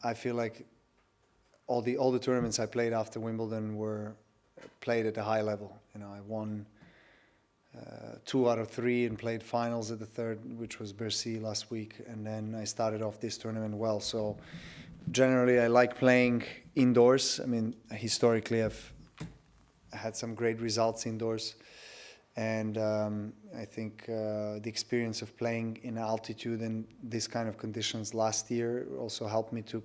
I feel like all the tournaments I played after Wimbledon were played at a high level. You know, I won 2 out of 3 and played finals at the third, which was Bercy last week, and then I started off this tournament well. So generally, I like playing indoors. I mean, historically, I've had some great results indoors, and I think the experience of playing in altitude and this kind of conditions last year also helped me to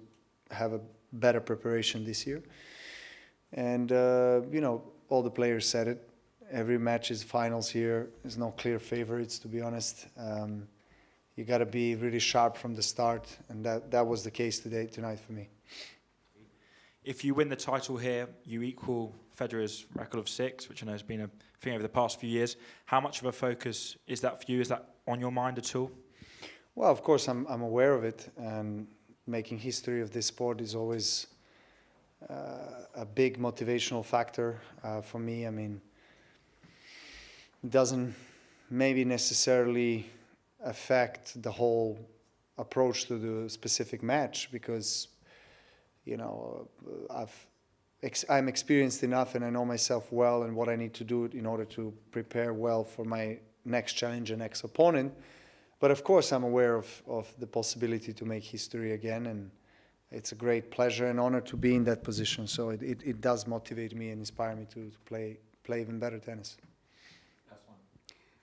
have a better preparation this year. And you know, all the players said it. Every match is finals here. There's no clear favorites, to be honest. You got to be really sharp from the start, and that was the case tonight for me. If you win the title here, you equal Federer's record of 6, which I know has been a thing over the past few years. How much of a focus is that for you? Is that on your mind at all? Well, of course, I'm aware of it, and making history of this sport is always a big motivational factor for me. I mean, it doesn't maybe necessarily affect the whole approach to the specific match, because, you know, I'm experienced enough and I know myself well and what I need to do in order to prepare well for my next challenge and next opponent. But of course, I'm aware of the possibility to make history again, and it's a great pleasure and honor to be in that position. So it does motivate me and inspire me to play even better tennis.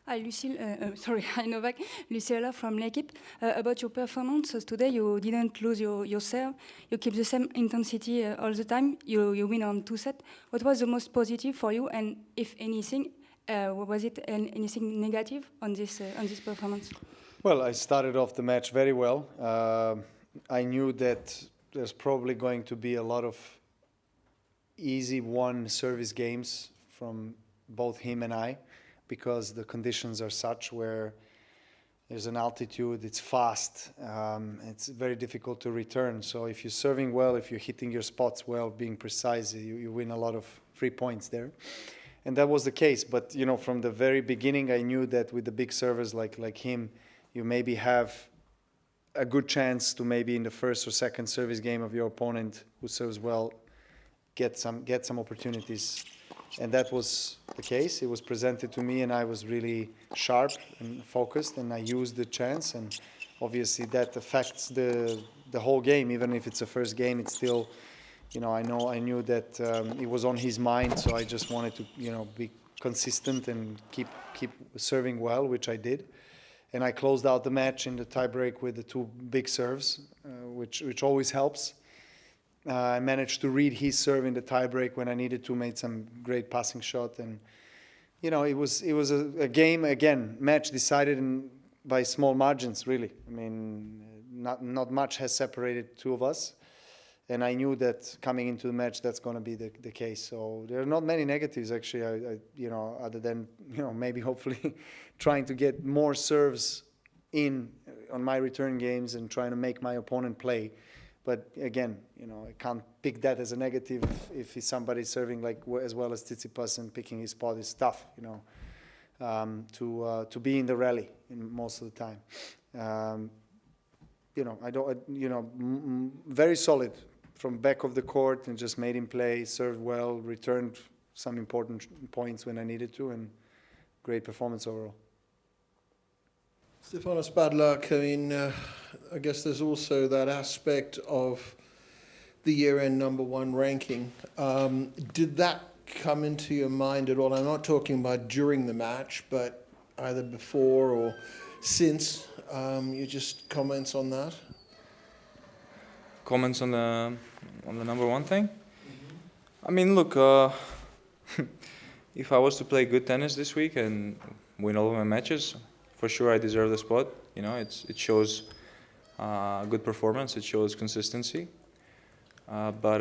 Hi, Lucille. Hi, Novak. Luciela from L'Equipe. About your performance today, you didn't lose your serve. You keep the same intensity all the time. You win on 2 sets. What was the most positive for you, and if anything, was it anything negative on this performance? Well, I started off the match very well. I knew that there's probably going to be a lot of easy one service games from both him and I, because the conditions are such where there's an altitude, it's fast, it's very difficult to return. So if you're serving well, if you're hitting your spots well, being precise, you win a lot of free points there. And that was the case. But, you know, from the very beginning, I knew that with the big servers like him, you maybe have a good chance to maybe in the first or second service game of your opponent who serves well, get some opportunities. And that was the case. It was presented to me, and I was really sharp and focused, and I used the chance. And obviously that affects the whole game. Even if it's a first game, it's still, you know, I knew that it was on his mind, so I just wanted to, you know, be consistent and keep serving well, which I did. And I closed out the match in the tiebreak with the 2 big serves, which always helps. I managed to read his serve in the tiebreak when I needed to, made some great passing shot, and you know, it was a game, again, match decided by small margins, really. I mean, not much has separated 2 of us, and I knew that coming into the match that's going to be the case. So there are not many negatives, actually. I you know, other than, you know, maybe hopefully trying to get more serves in on my return games and trying to make my opponent play. But again, you know, I can't pick that as a negative if somebody's serving like as well as Tsitsipas, and picking his spot is tough, you know, to be in the rally most of the time. You know, very solid from back of the court, and just made him play, served well, returned some important points when I needed to, and great performance overall. Stefanos, bad luck. I mean, I guess there's also that aspect of the year-end #1 ranking. Did that come into your mind at all? I'm not talking about during the match, but either before or since. You just comments on that? Comments on the #1 thing? Mm-hmm. I mean, look, if I was to play good tennis this week and win all of my matches, for sure I deserve the spot. You know, it shows good performance, it shows consistency. But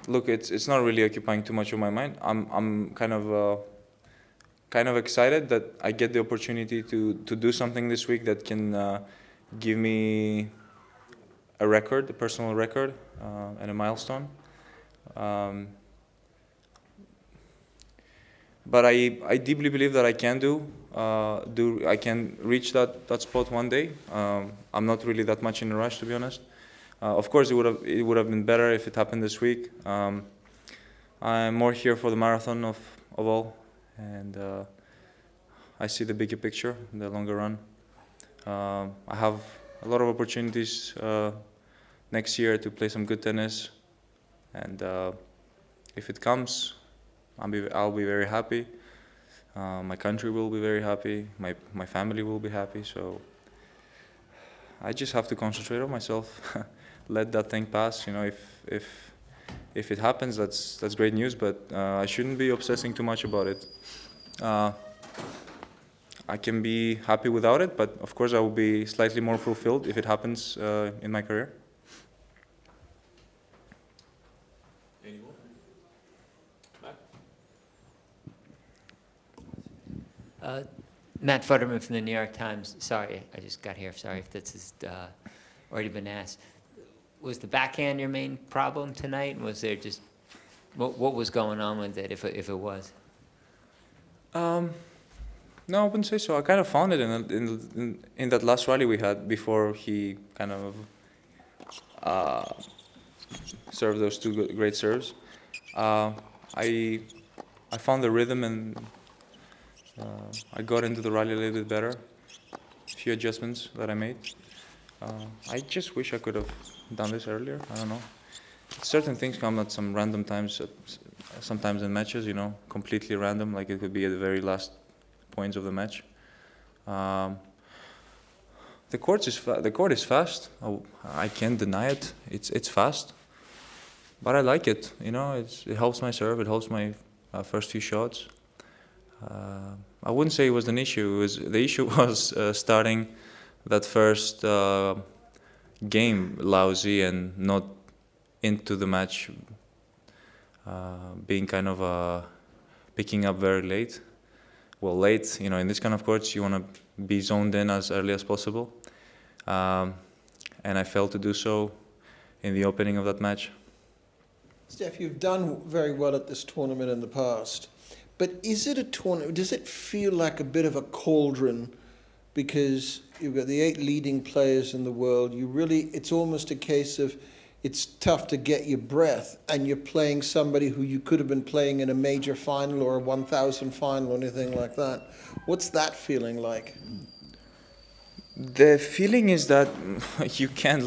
look, it's not really occupying too much of my mind. I'm kind of excited that I get the opportunity to do something this week that can give me a record, a personal record, and a milestone. But I deeply believe that I can I can reach that spot one day. I'm not really that much in a rush, to be honest. Of course, it would have been better if it happened this week. I'm more here for the marathon of all, and I see the bigger picture, the longer run. I have a lot of opportunities next year to play some good tennis, and if it comes, I'll be very happy. My country will be very happy. My family will be happy. So I just have to concentrate on myself. Let that thing pass. You know, if it happens, that's great news. But I shouldn't be obsessing too much about it. I can be happy without it, but of course I will be slightly more fulfilled if it happens in my career. Matt Futterman from the New York Times. Sorry, I just got here. Sorry if this has already been asked. Was the backhand your main problem tonight? Was there just what was going on with it, if it was? No, I wouldn't say so. I kind of found it in that last rally we had before he kind of served those two great serves. I found the rhythm, and I got into the rally a little bit better. A few adjustments that I made. I just wish I could have done this earlier. I don't know. Certain things come at some random times, sometimes in matches, you know, completely random, like it could be at the very last points of the match. The court is fast. I can't deny it. It's fast, but I like it. You know, it helps my serve. It helps my first few shots. I wouldn't say it was an issue. The issue was starting that first game lousy and not into the match, being kind of picking up very late. Well, late, you know, in this kind of courts, you want to be zoned in as early as possible. And I failed to do so in the opening of that match. Steph, you've done very well at this tournament in the past, but is it a tournament, does it feel like a bit of a cauldron? Because you've got the 8 leading players in the world, it's almost a case of it's tough to get your breath, and you're playing somebody who you could have been playing in a major final or a 1,000 final or anything like that. What's that feeling like? The feeling is that you can't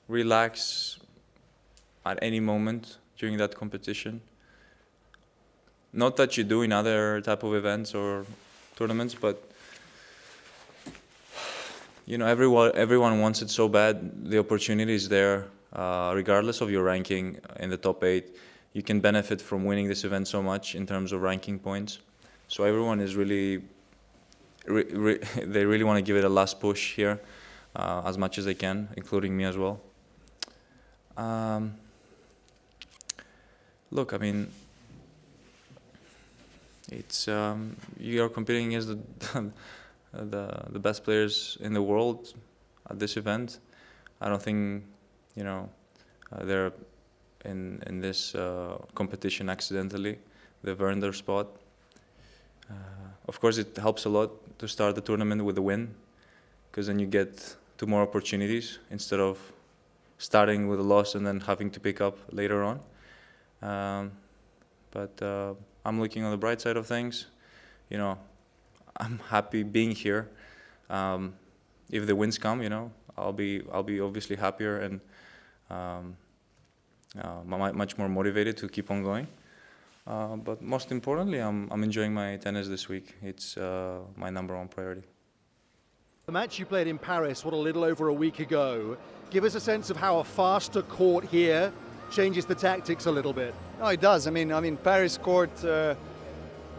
relax at any moment during that competition. Not that you do in other type of events or tournaments, but you know, everyone wants it so bad. The opportunity is there, regardless of your ranking in the top 8. You can benefit from winning this event so much in terms of ranking points. So everyone is really, they really want to give it a last push here, as much as they can, including me as well. Look, I mean, it's you're competing against the best players in the world at this event. I don't think, you know, they're in this competition accidentally. They've earned their spot. Of course, it helps a lot to start the tournament with a win, because then you get 2 more opportunities instead of starting with a loss and then having to pick up later on. But I'm looking on the bright side of things. You know, I'm happy being here. If the wins come, you know, I'll be obviously happier and much more motivated to keep on going. But most importantly, I'm enjoying my tennis this week. It's my #1 priority. The match you played in Paris, a little over a week ago. Give us a sense of how a faster court here changes the tactics a little bit. No, it does. I mean, Paris court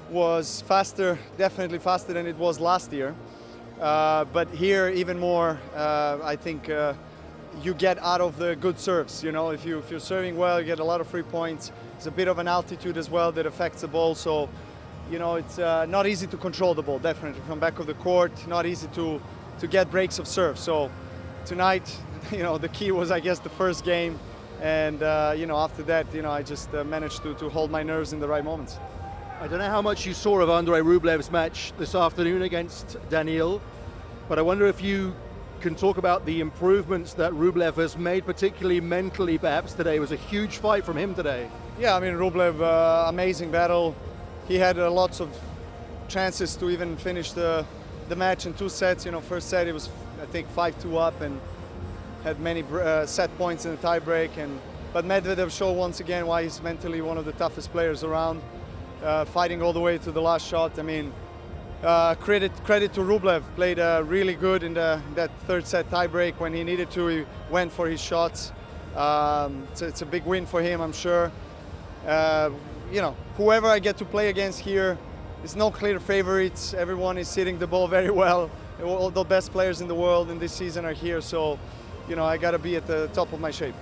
was faster, definitely faster than it was last year. But here, even more, I think you get out of the good serves. You know, if you're serving well, you get a lot of free points. It's a bit of an altitude as well that affects the ball. So, you know, it's not easy to control the ball, definitely, from back of the court. Not easy to get breaks of serve. So tonight, you know, the key was, I guess, the first game. And, you know, after that, you know, I just managed to hold my nerves in the right moments. I don't know how much you saw of Andrei Rublev's match this afternoon against Daniil, but I wonder if you can talk about the improvements that Rublev has made, particularly mentally perhaps today. It was a huge fight from him today. Yeah, I mean, Rublev, amazing battle. He had lots of chances to even finish the match in 2 sets. You know, first set he was, I think, 5-2 up and had many set points in the tie break. But Medvedev showed once again why he's mentally one of the toughest players around, fighting all the way to the last shot. I mean, credit to Rublev, played really good in that third set tie break when he needed to. He went for his shots. It's a big win for him, I'm sure. You know, whoever I get to play against here, there's no clear favorites. Everyone is hitting the ball very well. All the best players in the world in this season are here, so you know, I got to be at the top of my shape.